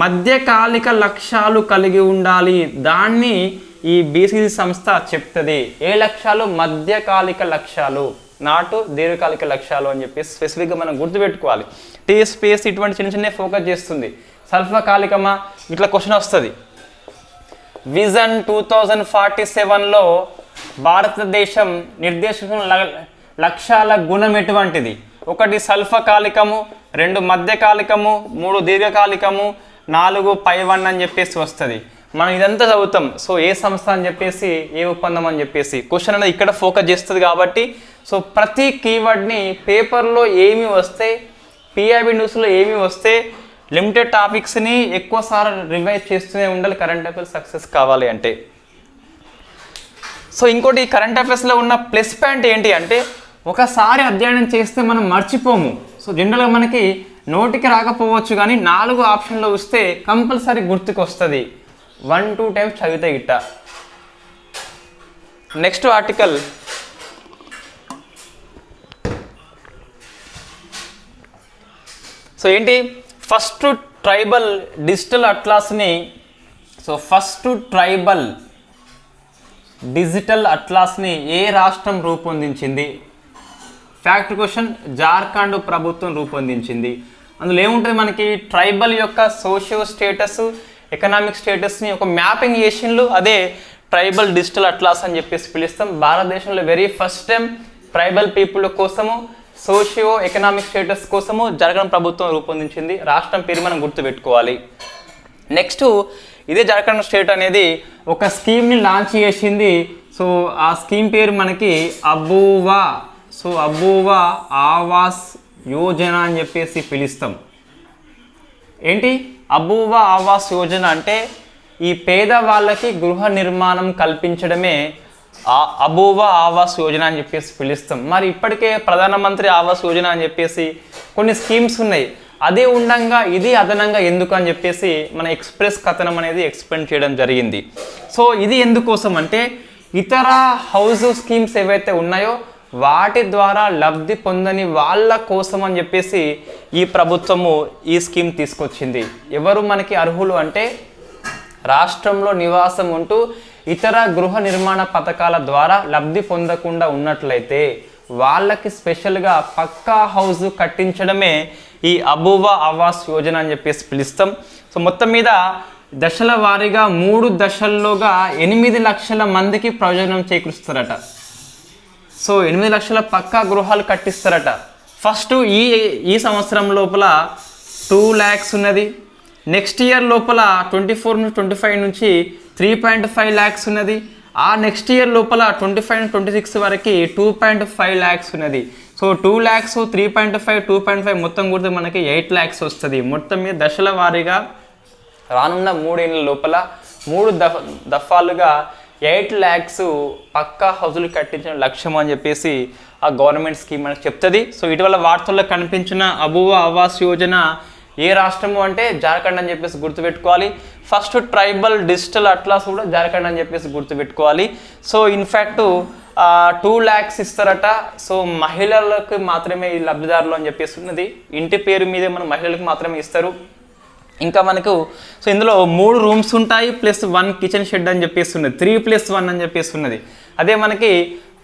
Speaker 1: మధ్యకాలిక లక్ష్యాలు కలిగి ఉండాలి దాన్ని ఈ BCG సంస్థ చెప్తుంది. ఏ లక్ష్యాలు? మధ్యకాలిక లక్ష్యాలు, నాటు దీర్ఘకాలిక లక్ష్యాలు అని చెప్పేసి స్పెసిఫిక్గా మనం గుర్తుపెట్టుకోవాలి. TSPSC ఇటువంటి చిన్న చిన్న ఫోకస్ చేస్తుంది. స్వల్పకాలికమా ఇట్లా క్వశ్చన్ వస్తుంది. విజన్ 2047లో భారతదేశం నిర్దేశించిన లక్ష్యాల గుణం ఎటువంటిది? 1 స్వల్పకాలికము, 2 మధ్యకాలికము, 3 దీర్ఘకాలికము, 4 పై1 అని చెప్పేసి వస్తుంది. మనం ఇదంతా చదువుతాం. సో ఏ సంస్థ అని చెప్పేసి ఏ ఒప్పందం అని చెప్పేసి క్వశ్చన్ అనేది ఇక్కడ ఫోకస్ చేస్తుంది కాబట్టి సో ప్రతి కీవర్డ్ని పేపర్లో ఏమి వస్తే PIB న్యూస్లో ఏమి వస్తే లిమిటెడ్ టాపిక్స్ని ఎక్కువసార్లు రివైజ్ చేస్తూనే ఉండాలి కరెంట్ అఫైర్స్ సక్సెస్ కావాలి అంటే. సో ఇంకోటి కరెంట్ అఫైర్స్లో ఉన్న ప్లస్ పాయింట్ ఏంటి అంటే ఒకసారి అధ్యయనం చేస్తే మనం మర్చిపోము. సో జనరల్గా మనకి నోటికి రాకపోవచ్చు కానీ 4 ఆప్షన్లో వస్తే కంపల్సరీ గుర్తుకు వస్తుంది. 1-2 టైమ్స్ చదివితే గిట్ట. నెక్స్ట్ ఆర్టికల్ సో ఏంటి? ఫస్ట్ ట్రైబల్ డిజిటల్ అట్లాస్ని డిజిటల్ అట్లాస్ని ఏ రాష్ట్రం రూపొందించింది? Fact question. జార్ఖండ్ ప్రభుత్వం రూపొందించింది. అందులో ఏముంటుంది మనకి ట్రైబల్ యొక్క సోషియో స్టేటస్ ఎకనామిక్ స్టేటస్ని ఒక మ్యాపింగ్ చేసిండ్లు. అదే ట్రైబల్ డిజిటల్ అట్లాస్ అని చెప్పేసి పిలుస్తాం. భారతదేశంలో very first time tribal people కోసము సోషియో ఎకనామిక్ స్టేటస్ కోసము జార్ఖండ్ ప్రభుత్వం రూపొందించింది. రాష్ట్రం పేరు మనం గుర్తుపెట్టుకోవాలి. నెక్స్ట్ ఇదే జార్ఖండ్ స్టేట్ అనేది ఒక స్కీమ్ని లాంచ్ చేసింది. సో ఆ స్కీమ్ పేరు మనకి అబూవా. సో అబూవా ఆవాస్ యోజన అని చెప్పేసి పిలుస్తాం. ఏంటి అబూవా ఆవాస్ యోజన అంటే ఈ పేదవాళ్ళకి గృహ నిర్మాణం కల్పించడమే అబూవా ఆవాస్ యోజన అని చెప్పేసి పిలుస్తాం. మరి ఇప్పటికే ప్రధానమంత్రి ఆవాస్ యోజన అని చెప్పేసి కొన్ని స్కీమ్స్ ఉన్నాయి. అదే ఉండంగా ఇది అదనంగా ఎందుకు అని చెప్పేసి మన ఎక్స్ప్రెస్ కథనం అనేది ఎక్స్ప్లెయిన్ చేయడం జరిగింది. సో ఇది ఎందుకోసం అంటే ఇతర హౌస్ స్కీమ్స్ ఏవైతే ఉన్నాయో వాటి ద్వారా లబ్ధి పొందని వాళ్ళ కోసం అని చెప్పేసి ఈ ప్రభుత్వము ఈ స్కీమ్ తీసుకొచ్చింది. ఎవరు మనకి అర్హులు అంటే రాష్ట్రంలో నివాసం ఉంటూ ఇతర గృహ నిర్మాణ పథకాల ద్వారా లబ్ధి పొందకుండా ఉన్నట్లయితే వాళ్ళకి స్పెషల్గా పక్కా హౌస్ కట్టించడమే ఈ అబూవా ఆవాస్ యోజన అని చెప్పేసి పిలుస్తాం. సో మొత్తం మీద దశల వారీగా 3 దశల్లోగా 8 లక్షల మందికి ప్రయోజనం చేకూరుస్తారట. సో 8 లక్షల పక్కా గృహాలు కట్టిస్తారట. ఫస్ట్ ఈ సంవత్సరం లోపల 2 lakhs ఉన్నది. నెక్స్ట్ ఇయర్ లోపల 24-25 నుంచి 3.5 lakhs ఉన్నది. ఆ నెక్స్ట్ ఇయర్ లోపల 25-26 వరకు 2.5 lakhs ఉన్నది. సో 2 lakhs 3.5 2.5 మొత్తం కూడా మనకి 8 lakhs వస్తుంది. మొత్తం మీద దశల వారీగా రానున్న 3 ఏళ్ళ లోపల 3 దఫాలుగా 8 lakhs పక్కా హౌజులు కట్టించిన లక్ష్యం అని చెప్పేసి ఆ గవర్నమెంట్ స్కీమ్ మనకు చెప్తుంది. సో ఇటీవల వార్తల్లో కనిపించిన అబూవా ఆవాస్ యోజన ఏ రాష్ట్రము అంటే జార్ఖండ్ అని చెప్పేసి గుర్తుపెట్టుకోవాలి. ఫస్ట్ ట్రైబల్ డిజిటల్ అట్లాస్ కూడా జార్ఖండ్ అని చెప్పేసి గుర్తుపెట్టుకోవాలి. సో ఇన్ఫ్యాక్ట్ 2 lakhs ఇస్తారట. సో మహిళలకు మాత్రమే ఈ లబ్ధిదారులు అని చెప్పేసి ఉన్నది. ఇంటి పేరు మీదే మన మహిళలకు మాత్రమే ఇస్తారు. ఇంకా మనకు సో ఇందులో 3 రూమ్స్ ఉంటాయి ప్లస్ 1 కిచెన్ షెడ్ అని చెప్పేసి ఉన్నది. 3+1 అని చెప్పేసి ఉన్నది. అదే మనకి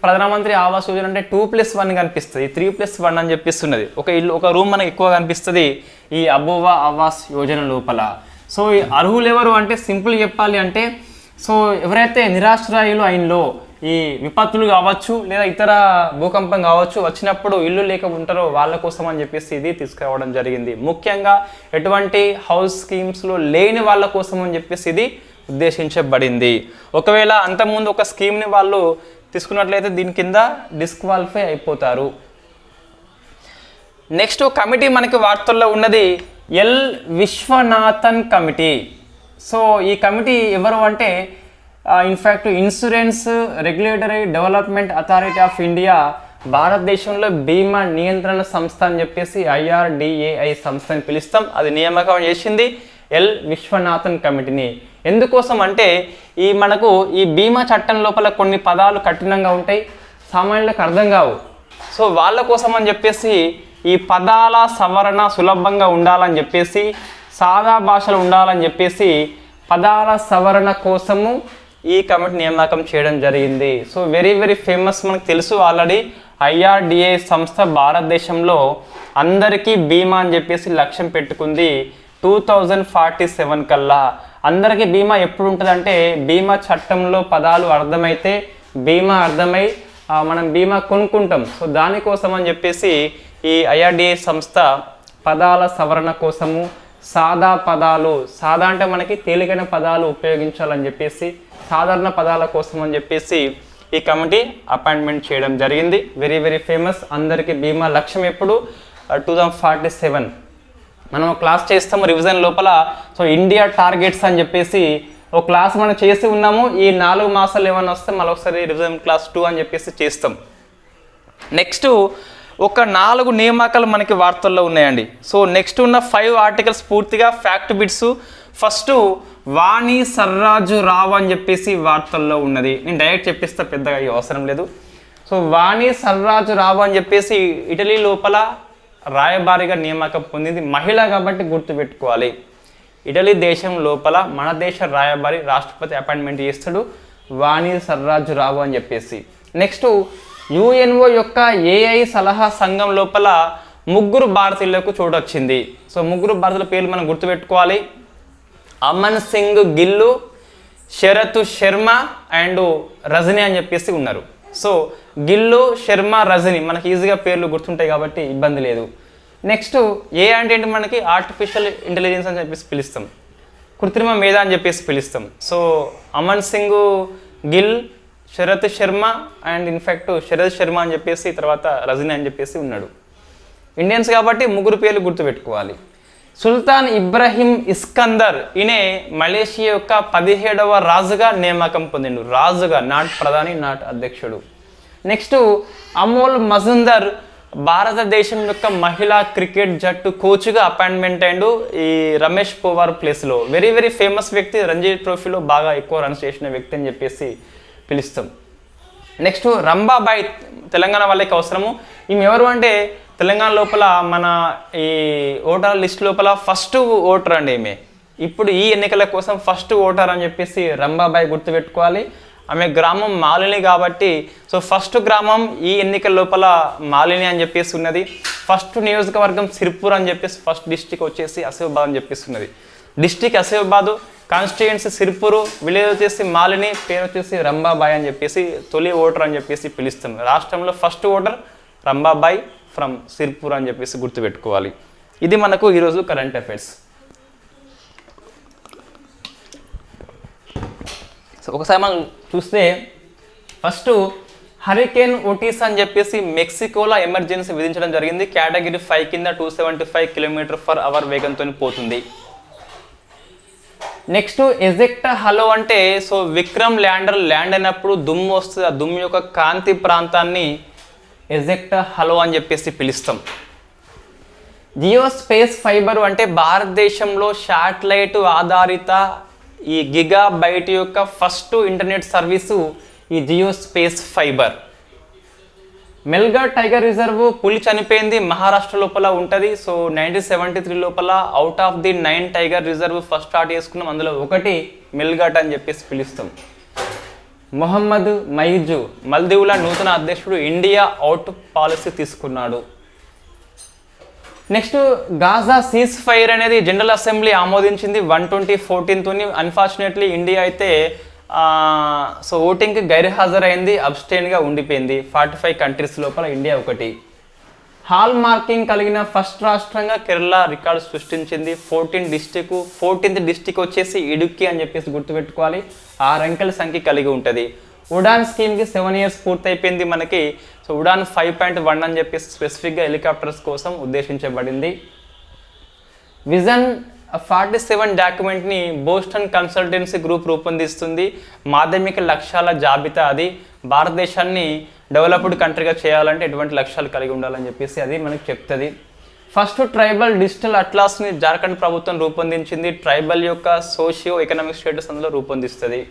Speaker 1: ప్రధానమంత్రి ఆవాస్ యోజన అంటే 2+1 కనిపిస్తుంది, 3+1 అని చెప్పిస్తున్నది. ఒక ఇల్లు ఒక రూమ్ మనకి ఎక్కువ కనిపిస్తుంది ఈ అబోవా ఆవాస్ యోజన లోపల. సో ఈ అర్హులు ఎవరు అంటే సింపుల్ చెప్పాలి అంటే సో ఎవరైతే నిరాశ్రయులు అయినలో ఈ విపత్తులు కావచ్చు లేదా ఇతర భూకంపం కావచ్చు వచ్చినప్పుడు ఇల్లు లేక ఉంటారో వాళ్ళ కోసం అని చెప్పేసి ఇది తీసుకురావడం జరిగింది. ముఖ్యంగా ఎటువంటి హౌస్ స్కీమ్స్లో లేని వాళ్ళ కోసం అని చెప్పేసి ఇది ఉద్దేశించబడింది. ఒకవేళ అంతకుముందు ఒక స్కీమ్ని వాళ్ళు తీసుకున్నట్లయితే దీని కింద డిస్క్వాలిఫై అయిపోతారు. నెక్స్ట్ కమిటీ మనకి వార్తల్లో ఉన్నది ఎల్ విశ్వనాథన్ కమిటీ. సో ఈ కమిటీ ఎవరు అంటే in fact insurance regulatory development authority of India భారతదేశంలో బీమా నియంత్రణ సంస్థ అని చెప్పేసి IRDAI సంస్థని పిలుస్తాం. అది నియామకం చేసింది ఎల్ విశ్వనాథన్ కమిటీని. ఎందుకోసం అంటే మనకు ఈ బీమా చట్టం లోపల కొన్ని పదాలు కఠినంగా ఉంటాయి, సామాన్యులకు అర్థం కావు. సో వాళ్ళ కోసం అని చెప్పేసి ఈ పదాల సవరణ సులభంగా ఉండాలని చెప్పేసి సాదా భాషలు ఉండాలని చెప్పేసి పదాల సవరణ కోసము ఈ కమిటీ నియామకం చేయడం జరిగింది. సో వెరీ వెరీ ఫేమస్, మనకు తెలుసు ఆల్రెడీ IRDAI సంస్థ భారతదేశంలో అందరికీ బీమా అని చెప్పేసి లక్ష్యం పెట్టుకుంది 2047 కల్లా. అందరికీ బీమా ఎప్పుడు ఉంటుందంటే బీమా చట్టంలో పదాలు అర్థమైతే బీమా అర్థమై మనం బీమా కొనుక్కుంటాం. సో దానికోసం అని చెప్పేసి ఈ IRDAI సంస్థ పదాల సవరణ కోసము సాదా పదాలు, సాదా అంటే మనకి తేలికైన పదాలు ఉపయోగించాలని చెప్పేసి సాధారణ పదాల కోసం అని చెప్పేసి ఈ కమిటీ అపాయింట్మెంట్ చేయడం జరిగింది. Very very famous. అందరికీ బీమా లక్ష్యం ఎప్పుడు 2047 మనం క్లాస్ చేస్తాము రివిజన్ లోపల. సో ఇండియా టార్గెట్స్ అని చెప్పేసి ఒక క్లాస్ మనం చేసి ఉన్నాము. ఈ 4 మాసాలు ఏమైనా వస్తే మళ్ళీ ఒకసారి రివిజన్ క్లాస్ 2 అని చెప్పేసి చేస్తాం. నెక్స్ట్ ఒక 4 నియామకాలు మనకి వార్తల్లో ఉన్నాయండి. సో నెక్స్ట్ ఉన్న 5 ఆర్టికల్స్ పూర్తిగా ఫ్యాక్ట్ బిట్స్. ఫస్ట్ వాణి సర్రాజు రావు అని చెప్పేసి వార్తల్లో ఉన్నది. నేను డైరెక్ట్ చెప్పిస్తా, పెద్దగా అవసరం లేదు. సో వాణి సర్రాజు రావు అని చెప్పేసి ఇటలీ లోపల రాయబారిగా నియామకం పొందింది. మహిళ కాబట్టి గుర్తుపెట్టుకోవాలి. ఇటలీ దేశం లోపల మన దేశ రాయబారి రాష్ట్రపతి అపాయింట్మెంట్ చేస్తాడు వాణి సర్రాజు రావు అని చెప్పేసి. నెక్స్ట్ UNO యొక్క AI సలహా సంఘం లోపల 3 భారతీయులకు చోటు వచ్చింది. సో 3 భారతీయుల పేర్లు మనం గుర్తుపెట్టుకోవాలి. అమన్ సింగ్ గిల్లు, శరత్ శర్మ అండ్ రజనీ అని చెప్పేసి ఉన్నారు. సో గిల్లు, శర్మ, రజనీ మనకి ఈజీగా పేర్లు గుర్తుంటాయి కాబట్టి ఇబ్బంది లేదు. నెక్స్ట్ ఏ అంటే ఏంటి మనకి ఆర్టిఫిషియల్ ఇంటెలిజెన్స్ అని చెప్పేసి పిలుస్తాం, కృత్రిమ మేధ అని చెప్పేసి పిలుస్తాం. So Aman Singh Gill, Sharat Sharma and in fact Sharat Sharma అని చెప్పేసి తర్వాత రజనీ అని చెప్పేసి ఉన్నాడు. ఇండియన్స్ కాబట్టి 3 పేర్లు గుర్తుపెట్టుకోవాలి. సుల్తాన్ ఇబ్రహీం ఇస్కందర్, ఈయన మలేషియా యొక్క 17వ రాజుగా నియామకం పొందిండు. రాజుగా, నాట్ ప్రధాని, నాట్ అధ్యక్షుడు. నెక్స్ట్ అమోల్ మజుందర్ భారతదేశం యొక్క మహిళా క్రికెట్ జట్టు కోచ్గా అపాయింట్మెంట్ అయ్యిండు ఈ రమేష్ పవార్ ప్లేస్లో. వెరీ వెరీ ఫేమస్ వ్యక్తి, రంజీ ట్రోఫీలో బాగా ఎక్కువ రన్స్ చేసిన వ్యక్తి అని చెప్పేసి పిలుస్తాం. నెక్స్ట్ రంబాబాయి, తెలంగాణ వాళ్ళకి అవసరము. ఈమె ఎవరు అంటే తెలంగాణ లోపల మన ఈ ఓటర్ లిస్ట్ లోపల ఫస్ట్ ఓటర్ అండి ఈమె. ఇప్పుడు ఈ ఎన్నికల కోసం ఫస్ట్ ఓటర్ అని చెప్పేసి రంబాబాయి గుర్తుపెట్టుకోవాలి. ఆమె గ్రామం మాలిని కాబట్టి సో ఫస్ట్ గ్రామం ఈ ఎన్నికల లోపల మాలిని అని చెప్పేసి ఉన్నది. ఫస్ట్ నియోజకవర్గం సిర్పూర్ అని చెప్పేసి, ఫస్ట్ డిస్టిక్ వచ్చేసి ఆసిఫాబాద్ అని చెప్పేసి ఉన్నది. District Asifabad, constituency Sirpur, village వచ్చేసి మాలిని, పేరు వచ్చేసి రంబాబాయి అని చెప్పేసి తొలి ఓటర్ అని చెప్పేసి పిలుస్తాం. రాష్ట్రంలో ఫస్ట్ ఓటర్ రంబాబాయి ఫ్రమ్ సిర్పూర్ అని చెప్పేసి గుర్తుపెట్టుకోవాలి. ఇది మనకు ఈరోజు కరెంట్ అఫైర్స్. సో ఒకసారి మనం చూస్తే ఫస్ట్ హరికేన్ ఓటిస్ అని చెప్పేసి మెక్సికోలో ఎమర్జెన్సీ విధించడం జరిగింది. కేటగిరీ 5 కింద 275 km/h వేగంతో పోతుంది. నెక్స్ట్ ఎజెక్ట్ హలో అంటే సో విక్రమ్ ల్యాండర్ ల్యాండ్ అయినప్పుడు దుమ్ము వస్తుంది, ఆ దుమ్ము యొక్క కాంతి ప్రాంతాన్ని ఎజెక్ట్ హలో అని చెప్పేసి పిలుస్తాం. జియో స్పేస్ ఫైబర్ అంటే భారతదేశంలో శాటిలైట్ ఆధారిత ఈ గిగా బైట్ యొక్క ఫస్ట్ ఇంటర్నెట్ సర్వీసు ఈ Jio space fiber. Melghat tiger reserve పులి చనిపోయింది మహారాష్ట్ర లోపల ఉంటుంది. సో 1973 లోపల out of the 9 tiger reserve first start చేసుకున్నాం, అందులో ఒకటి మెల్ఘాట్ అని చెప్పేసి పిలుస్తాం. మొహమ్మద్ మైజు మల్దీవుల నూతన అధ్యక్షుడు, ఇండియా అవుట్ పాలసీ తీసుకున్నాడు. నెక్స్ట్ గాజా సీజ్ ఫైర్ అనేది జనరల్ అసెంబ్లీ ఆమోదించింది 120-14 అన్ఫార్చునేట్లీ ఇండియా అయితే సో ఓటింగ్కి గైర్హాజరైంది, అబ్స్టైన్గా ఉండిపోయింది. 45 కంట్రీస్ లోపల ఇండియా ఒకటి. హాల్ మార్కింగ్ కలిగిన ఫస్ట్ రాష్ట్రంగా కేరళ రికార్డు సృష్టించింది. 14th డిస్టిక్ వచ్చేసి ఇడుక్కి అని చెప్పేసి గుర్తుపెట్టుకోవాలి. 6 అంకెల సంఖ్య కలిగి ఉంటుంది. ఉడాన్ స్కీమ్కి 7 years పూర్తయిపోయింది మనకి. సో ఉడాన్ 5.1 అని చెప్పేసి స్పెసిఫిక్గా హెలికాప్టర్స్ కోసం ఉద్దేశించబడింది. విజన్ 47 డాక్యుమెంట్ని బోస్టన్ కన్సల్టెన్సీ గ్రూప్ రూపొందిస్తుంది. మాధ్యమిక లక్ష్యాల జాబితా అది. భారతదేశాన్ని డెవలప్డ్ కంట్రీగా చేయాలంటే ఎటువంటి లక్ష్యాలు కలిగి ఉండాలని చెప్పేసి అది మనకు చెప్తుంది. ఫస్ట్ ట్రైబల్ డిజిటల్ అట్లాస్ని జార్ఖండ్ ప్రభుత్వం రూపొందించింది. ట్రైబల్ యొక్క సోషియో ఎకనామిక్ స్టేటస్ అందులో రూపొందిస్తుంది.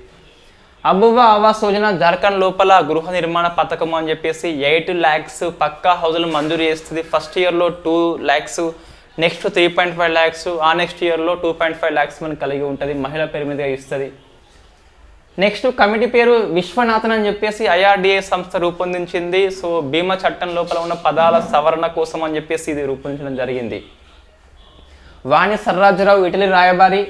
Speaker 1: అబువా ఆవాస్ యోజన జార్ఖండ్ లోపల గృహ నిర్మాణ పథకం అని చెప్పేసి 8 lakhs పక్కా హౌజులు మంజూరు చేస్తుంది. ఫస్ట్ ఇయర్లో 2 lakhs, నెక్స్ట్ 3.5 lakhs, ఆ నెక్స్ట్ ఇయర్లో 2.5 lakhs మనకు కలిగి ఉంటుంది. మహిళా పేరు మీదుగా ఇస్తుంది. నెక్స్ట్ కమిటీ పేరు విశ్వనాథన్ అని చెప్పేసి IRDA సంస్థ రూపొందించింది. సో బీమా చట్టం లోపల ఉన్న పదాల సవరణ కోసం అని చెప్పేసి ఇది రూపొందించడం జరిగింది. వాణి సర్రాజరావు ఇటలీ రాయబారి.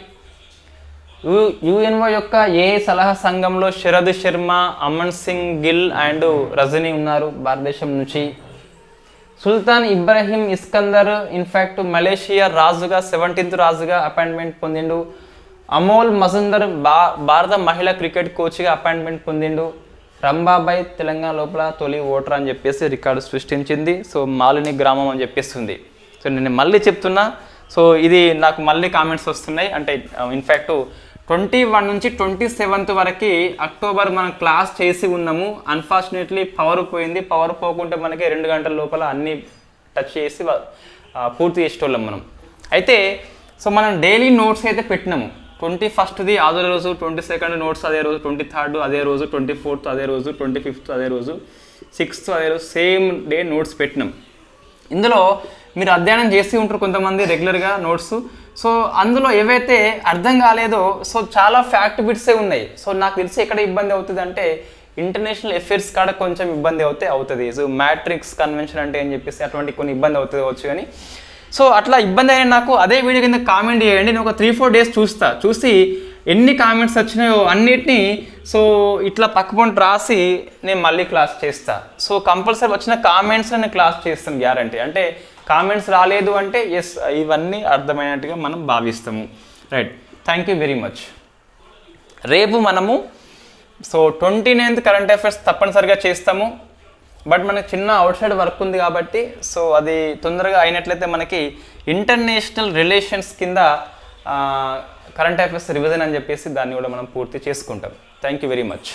Speaker 1: UNO యొక్క ఏ సలహా సంఘంలో శరద్ శర్మ, అమన్ సింగ్ గిల్ అండ్ రజనీ ఉన్నారు భారతదేశం నుంచి. సుల్తాన్ ఇబ్రాహిం ఇస్కందర్ ఇన్ఫ్యాక్ట్ మలేషియా రాజుగా 17th రాజుగా అపాయింట్మెంట్ పొందిండు. అమోల్ మజుందర్ భారత మహిళా క్రికెట్ కోచ్గా అపాయింట్మెంట్ పొందిండు. రంబాబాయ్ తెలంగాణ లోపల తొలి ఓటర్ అని చెప్పేసి రికార్డు సృష్టించింది. సో మాలిని గ్రామం అని చెప్పేస్తుంది. సో నేను మళ్ళీ చెప్తున్నా, సో ఇది నాకు మళ్ళీ కామెంట్స్ వస్తున్నాయి. అంటే ఇన్ఫ్యాక్ట్ 21 నుంచి 27th వరకు అక్టోబర్ మనం క్లాస్ చేసి ఉన్నాము. అన్ఫార్చునేట్లీ పవర్ పోయింది. పవర్ పోకుంటే మనకి 2 గంటల లోపల అన్నీ టచ్ చేసి పూర్తి చేసేటోళ్ళం మనం. అయితే సో మనం డైలీ నోట్స్ అయితే పెట్టినాము. 21st అదే రోజు, 22nd నోట్స్ అదే రోజు, 23rd అదే రోజు, 24th అదే రోజు, 25th అదే రోజు, 6th అదే రోజు, సేమ్ డే నోట్స్ పెట్టినాం. ఇందులో మీరు అధ్యయనం చేసి ఉంటారు కొంతమంది రెగ్యులర్గా నోట్స్. సో అందులో ఏవైతే అర్థం కాలేదో సో చాలా ఫ్యాక్ట్ బిట్సే ఉన్నాయి. సో నాకు తెలిసి ఎక్కడ ఇబ్బంది అవుతుంది అంటే ఇంటర్నేషనల్ అఫేర్స్ కాడ కొంచెం ఇబ్బంది అవుతుంది. సో మ్యాట్రిక్స్ కన్వెన్షన్ అంటే అని చెప్పేసి అటువంటి కొన్ని ఇబ్బంది అవుతుంది కానీ సో అట్లా ఇబ్బంది అయినా నాకు అదే వీడియో కింద కామెంట్ చేయండి. నేను ఒక 3-4 days చూసి ఎన్ని కామెంట్స్ వచ్చినాయో అన్నిటినీ సో ఇట్లా పక్కపొంటి రాసి నేను మళ్ళీ క్లాస్ చేస్తా. సో కంపల్సరీ వచ్చిన కామెంట్స్ నేను క్లాస్ చేస్తాను గ్యారంటీ. అంటే కామెంట్స్ రాలేదు అంటే ఎస్ ఇవన్నీ అర్థమైనట్టుగా మనం భావిస్తాము. Right, thank you very much. రేపు మనము సో 29th కరెంట్ అఫైర్స్ తప్పనిసరిగా చేస్తాము. బట్ మనకి చిన్న అవుట్ సైడ్ వర్క్ ఉంది కాబట్టి సో అది తొందరగా అయినట్లయితే మనకి ఇంటర్నేషనల్ రిలేషన్స్ కింద కరెంట్ అఫైర్స్ రివిజన్ అని చెప్పేసి దాన్ని కూడా మనం పూర్తి చేసుకుంటాం. Thank you very much.